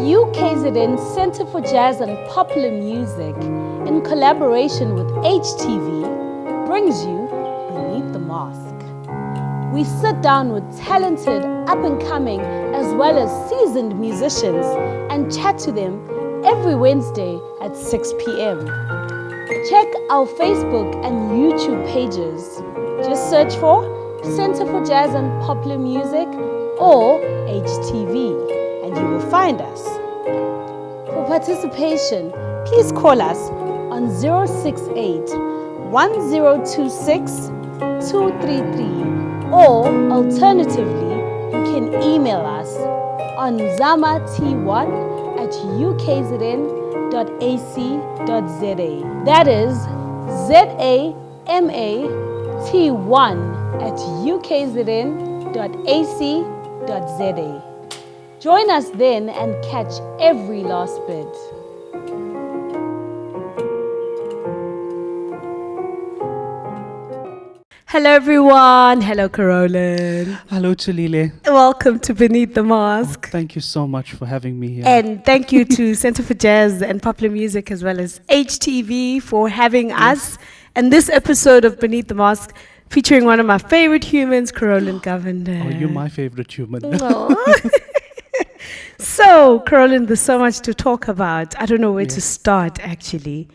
UKZN Centre for Jazz and Popular Music, in collaboration with HTV, brings you Beneath the Mask. We sit down with talented, up-and-coming, as well as seasoned musicians and chat to them every Wednesday at 6 p.m. Check our Facebook and YouTube pages. Just search for Centre for Jazz and Popular Music or HTV and you will find us. For participation, please call us on 068 1026 233 or alternatively, you can email us on zamat1@ukzn.ac.za. That is zamat1@ukzn.ac.za. Join us then and catch every last bit. Hello everyone. Hello KEROLIN. Hello Chalile. Welcome to Beneath the Mask. Thank you so much for having me here. And thank you to Centre for Jazz and Popular Music as well as HTV for having us. And this episode of Beneath the Mask featuring one of my favorite humans, KEROLIN Govender. Oh, you're my favorite human. So, KEROLIN, there's so much to talk about. I don't know where to start, actually.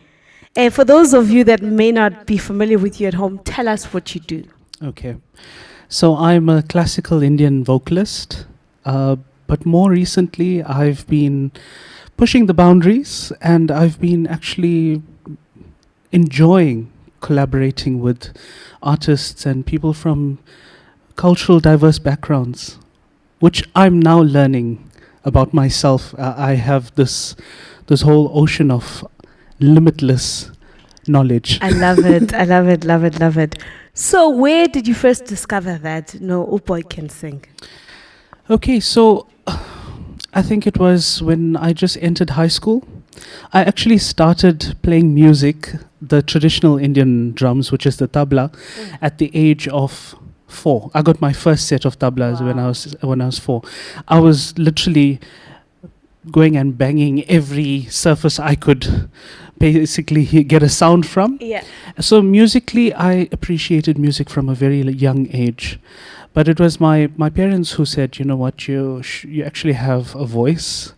And for those of you that may not be familiar with you at home, tell us what you do. Okay. So I'm a classical Indian vocalist, but more recently I've been pushing the boundaries and I've been actually enjoying collaborating with artists and people from cultural diverse backgrounds, which I'm now learning about myself. I have this whole ocean of limitless knowledge. I love it. I love it, love it, love it. So where did you first discover that boy can sing? Okay, so I think it was when I just entered high school. I actually started playing music, the traditional Indian drums, which is the tabla, at the age of 4. I got my first set of tablas when I was 4. I was literally going and banging every surface I could basically get a sound from. Yeah. So musically, I appreciated music from a very young age. But it was my parents who said, you know what, you actually have a voice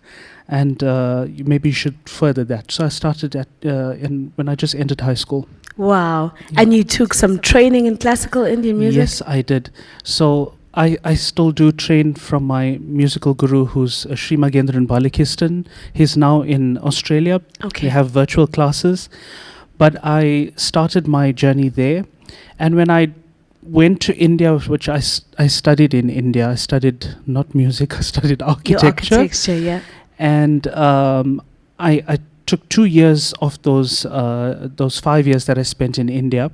and maybe you should further that. So I started when I just entered high school. Wow. Yeah. And you took some training in classical Indian music? Yes, I did. So I still do train from my musical guru, who's Sri Magendran Balikistan. He's now in Australia. Okay. We have virtual classes. But I started my journey there. And when I went to India, which I studied in India, I studied not music, I studied architecture. Your architecture, yeah. And I took 2 years of those 5 years that I spent in India.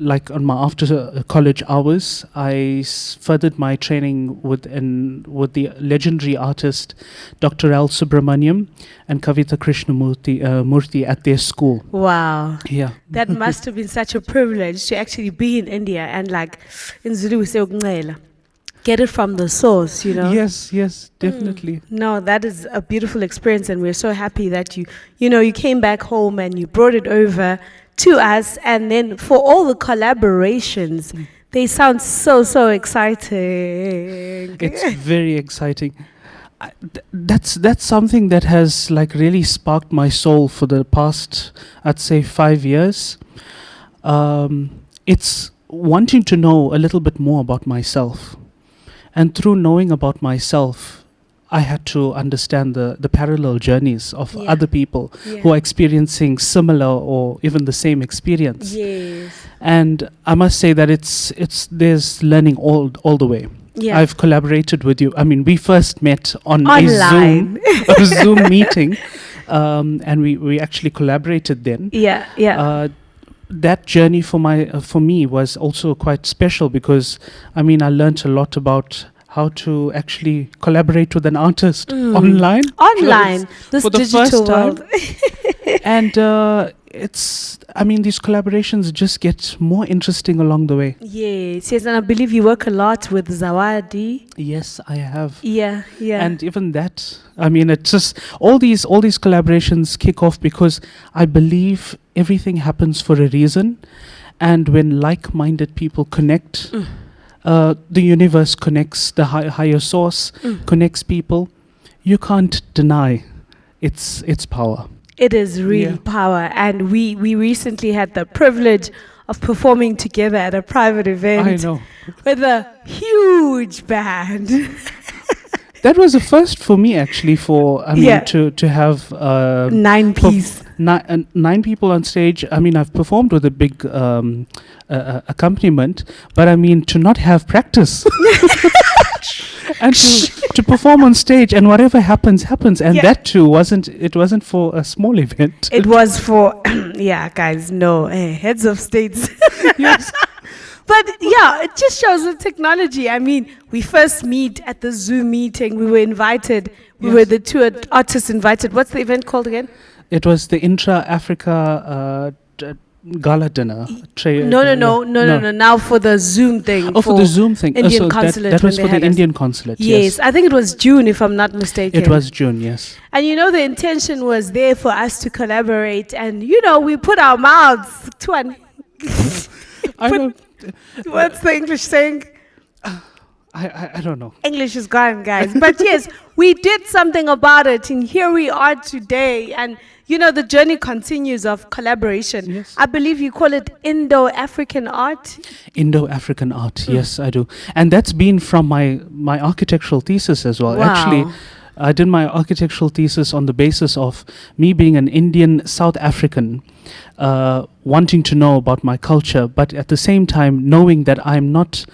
Like on my after college hours, I furthered my training with the legendary artist Dr. L. Subramaniam and Kavita Krishnamurti at their school. Wow. Yeah. That must have been such a privilege to actually be in India and, like in Zulu we say "Ukuncela." Get it from the source, you know. Yes, definitely. No, that is a beautiful experience, and we're so happy that you came back home and you brought it over to us. And then for all the collaborations, they sound so exciting. It's very exciting. That's something that has like really sparked my soul for the past, I'd say, 5 years. It's wanting to know a little bit more about myself. And through knowing about myself, I had to understand the parallel journeys of other people who are experiencing similar or even the same experience. Yes. And I must say that there's learning all the way. Yeah. I've collaborated with you. I mean, we first met on online. a Zoom meeting, and we actually collaborated then. Yeah. That journey for me was also quite special because I mean I learned a lot about how to actually collaborate with an artist online This for the digital first time. world. And these collaborations just get more interesting along the way. Yes, and I believe you work a lot with Zawadi. Yes, I have. Yeah. And even that, it's just all these collaborations kick off because I believe everything happens for a reason, and when like-minded people connect, the universe connects, the higher source connects people. You can't deny its power. It is real power, and we recently had the privilege of performing together at a private event. I know. With a huge band. That was a first for me, actually. To have 9 piece. 9 people on stage. I've performed with a big accompaniment, but to not have practice. And to perform on stage, and whatever happens, and that too wasn't for a small event. It was for guys, no, heads of states. Yes. But it just shows the technology. We first meet at the Zoom meeting. We were invited. We were the 2 artists invited. What's the event called again? It was the Intra-Africa gala dinner. No. Now for the Zoom thing. Oh, for the Zoom thing. Indian consulate. That was for the Indian consulate. Yes, I think it was June, if I'm not mistaken. It was June, yes. And the intention was there for us to collaborate, and we put our mouths to an. I know. What's the English saying? I don't know. English is gone, guys. But yes, we did something about it, and here we are today. And the journey continues of collaboration. Yes. I believe you call it Indo-African art. Indo-African art, yes, I do. And that's been from my architectural thesis as well. Wow. Actually, I did my architectural thesis on the basis of me being an Indian South African, wanting to know about my culture, but at the same time knowing that I'm not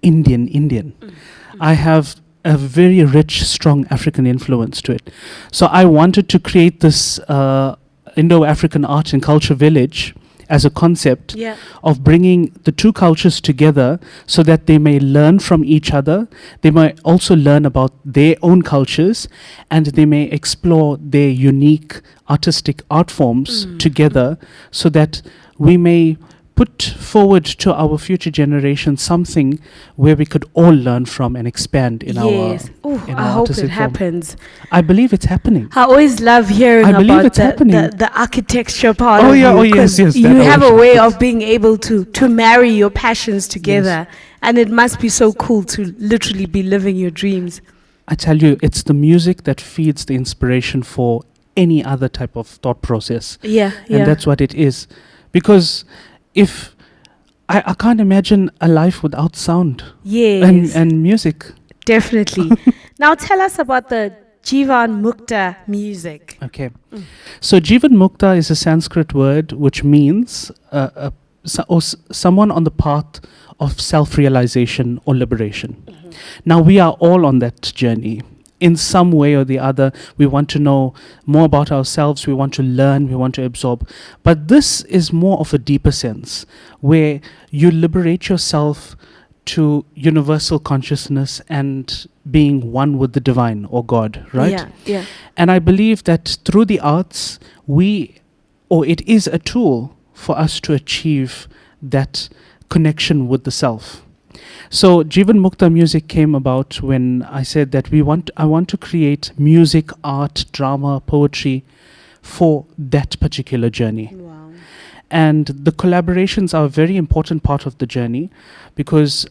Indian. I have a very rich, strong African influence to it. So I wanted to create this Indo-African art and culture village as a concept of bringing the 2 cultures together so that they may learn from each other. They might also learn about their own cultures, and they may explore their unique artistic art forms together, so that we may put forward to our future generation something where we could all learn from and expand in our I hope it happens. I believe it's happening. I always love hearing about the architecture part of you. Yes. You have a way of being able to marry your passions together. Yes. And it must be so cool to literally be living your dreams. I tell you, it's the music that feeds the inspiration for any other type of thought process. And that's what it is. Because if I can't imagine a life without sound and music. Definitely. Now tell us about the Jivan Mukta music. Okay. So Jivan Mukta is a Sanskrit word which means someone on the path of self-realization or liberation. Now we are all on that journey. In some way or the other, we want to know more about ourselves, we want to learn, we want to absorb. But this is more of a deeper sense, where you liberate yourself to universal consciousness and being one with the divine or God, right? Yeah. And I believe that through the arts, it is a tool for us to achieve that connection with the self. So Jivan Mukta music came about when I said that I want to create music, art, drama, poetry for that particular journey. Wow. And the collaborations are a very important part of the journey, because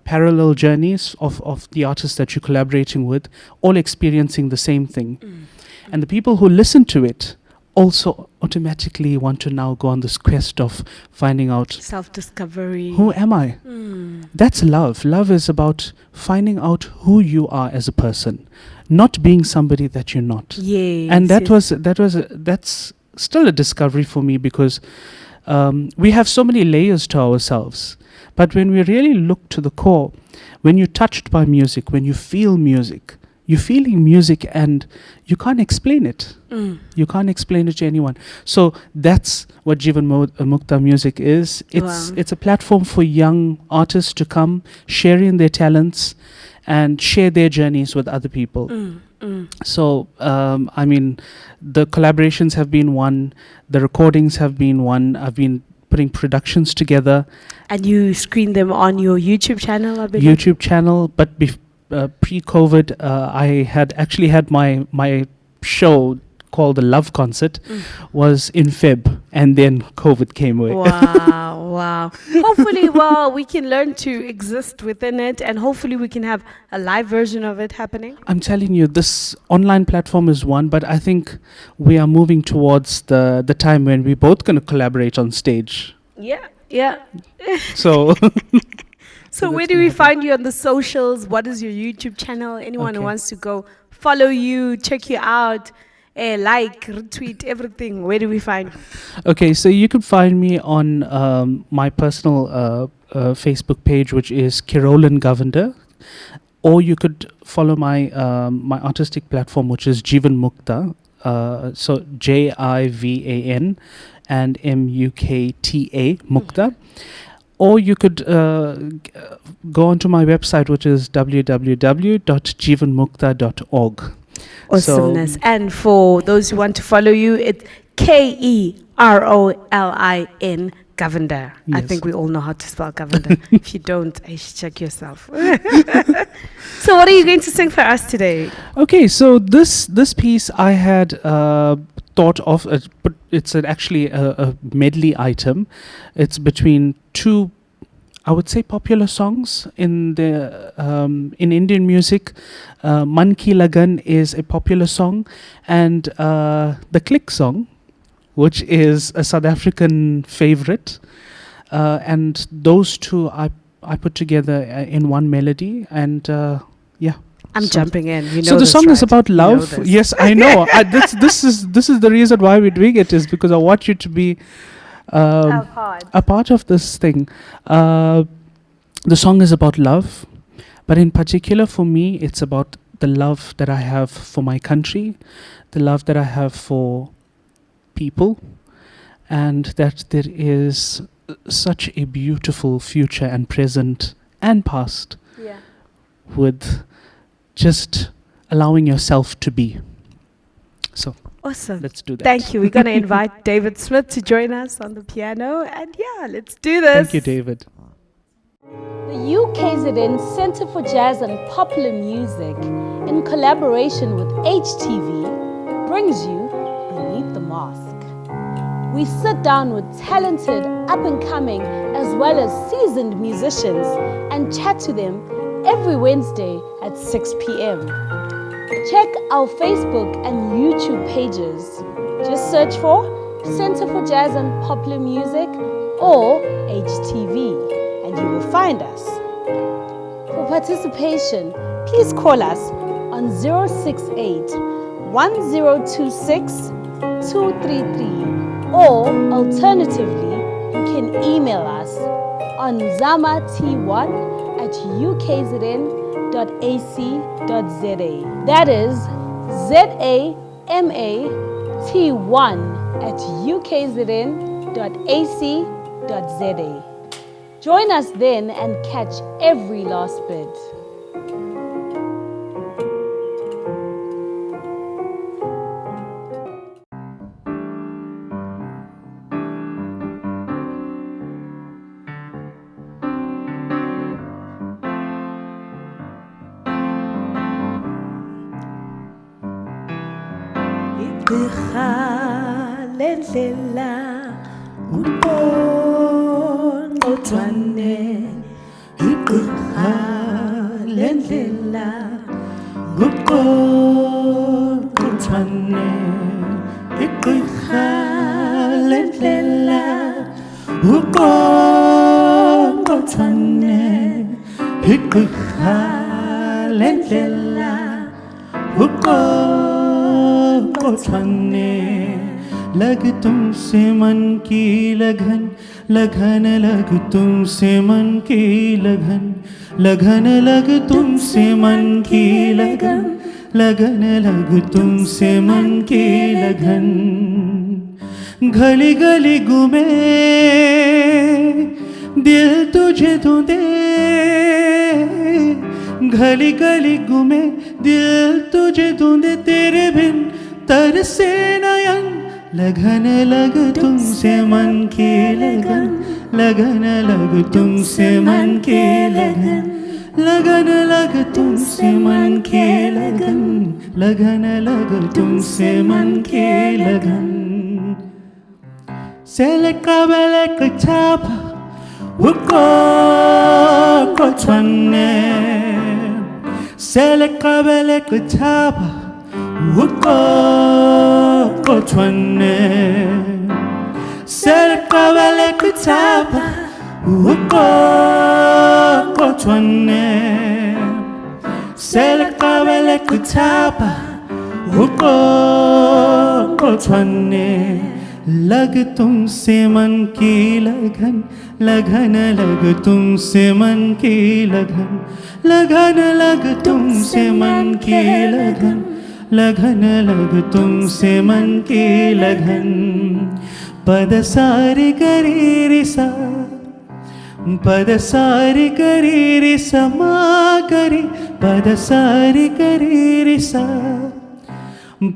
parallel journeys of the artists that you're collaborating with, all experiencing the same thing. And the people who listen to it also automatically want to now go on this quest of finding out self-discovery. Who am I? That's love. Love is about finding out who you are as a person, not being somebody that you're not. Yes. And that's still a discovery for me, because we have so many layers to ourselves. But when we really look to the core, when you're touched by music, when you feel music, you're feeling music and you can't explain it. You can't explain it to anyone. So that's what Jivan Mukta music is. It's a platform for young artists to come, share in their talents and share their journeys with other people. So, I mean, the collaborations have been one, the recordings have been one. I've been putting productions together. And you screen them on your YouTube channel, I believe? YouTube channel, but pre-COVID, I had actually had my show called the Love Concert was in Feb, and then COVID came away. Wow, wow. Hopefully, well, we can learn to exist within it, and hopefully we can have a live version of it happening. I'm telling you, this online platform is one, but I think we are moving towards the time when we're both going to collaborate on stage. Yeah, yeah. So, So where that's do gonna we happen. find you on the socials? What is your YouTube channel? Anyone who Okay. wants to go follow you, check you out, like, retweet, everything, where do we find you? Okay, so you can find me on my personal Facebook page, which is KEROLIN Govender, or you could follow my my artistic platform, which is Jivan Mukta. So JIVAN and MUKTA Mukta. Or you could go onto my website, which is www.jivanmukta.org. Awesomeness. And for those who want to follow you, it's KEROLIN Govender. I Yes. think we all know how to spell Govender. If you don't, I should check yourself. So what are you going to sing for us today? Okay, so this piece I had thought of, but it's actually a medley item. It's between two, I would say, popular songs in the in Indian music. Man Ki Lagan is a popular song, and the Click song, which is a South African favorite, and those two I put together in one melody, and yeah. I'm So- jumping in. You know So the this, song is right? about You know love. this. Yes, I know. This is the reason why we're doing it, is because I want you to be a part of this thing. The song is about love, but in particular for me, it's about the love that I have for my country, the love that I have for people, and that there is such a beautiful future and present and past Yeah. with just allowing yourself to be. So Awesome. let's do that. Thank you. We're going to invite David Smith to join us on the piano. And yeah, let's do this. Thank you, David. The UKZN Centre for Jazz and Popular Music, in collaboration with HTV, brings you Beneath the Mask. We sit down with talented, up-and-coming, as well as seasoned musicians and chat to them every Wednesday at 6 p.m. Check our Facebook and YouTube pages. Just search for Centre for Jazz and Popular Music or HTV, and you will find us. For participation, please call us on 068 1026 233, or alternatively, you can email us on zamat1@ukzn.ac.za. That is zamat1@ukzn.ac.za. Join us then and catch every last bit. Ikhalela uqongqothwane ikhalela uqongqothwane ikhalela uqongqothwane ikhalela उठने लग तुमसे मन की लगन लगन लग तुमसे मन की लगन लगन लग तुमसे मन की लगन लगन लग तुमसे मन की लगन गली गली घूमे दिल तुझे तो दे गली गली घूमे दिल तुझे ढूंढे तेरे बिन तरसे नयन लगन लग तुमसे मन की लगन लगन लग तुमसे मन की लगन लगन लग तुमसे मन की लगन लगन लग तुमसे मन की लगन Seleka beleka chapa Wuko kochwane Seleka beleka chapa Wuko kochwane Seleka beleka chapa Wuko kochwane Seleka beleka chapa Wuko kochwane लग तुमसे मन की लगन लगन लग तुमसे मन की लगन लगन लग तुमसे मन की लगन लगन लग तुमसे मन की लगन पद सारी करी रिसा पद सारी करी रिसा मा करी पद सारी करी रिसा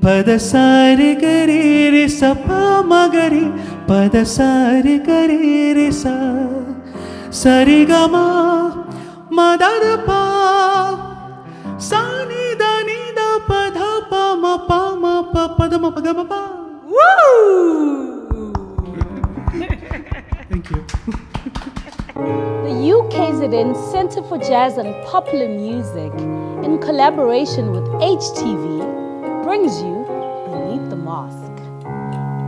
पद सारी करी रे सा पा मगरी पद सारी करी रे सा सरी ग मा मदद पा सा नि द नि द प ध प म प म प प द म प ग म प Thank you. The UKZN Centre for Jazz and Popular Music, in collaboration with HTV, brings you Beneath the Mask.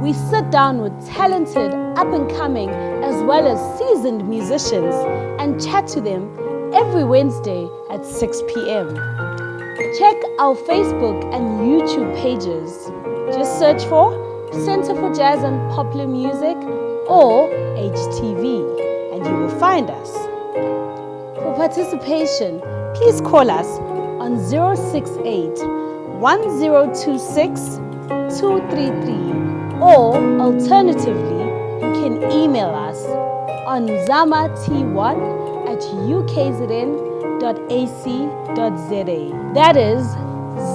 We sit down with talented, up-and-coming, as well as seasoned musicians and chat to them every Wednesday at 6 p.m. Check our Facebook and YouTube pages. Just search for Centre for Jazz and Popular Music or HTV and you will find us. For participation, please call us on 068 1026 233 or alternatively you can email us on zamat1@ukzn.ac.za. That is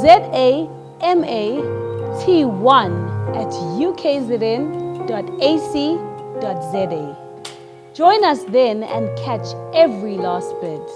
zamat1@ukzn.ac.za. Join us then and catch every last bit.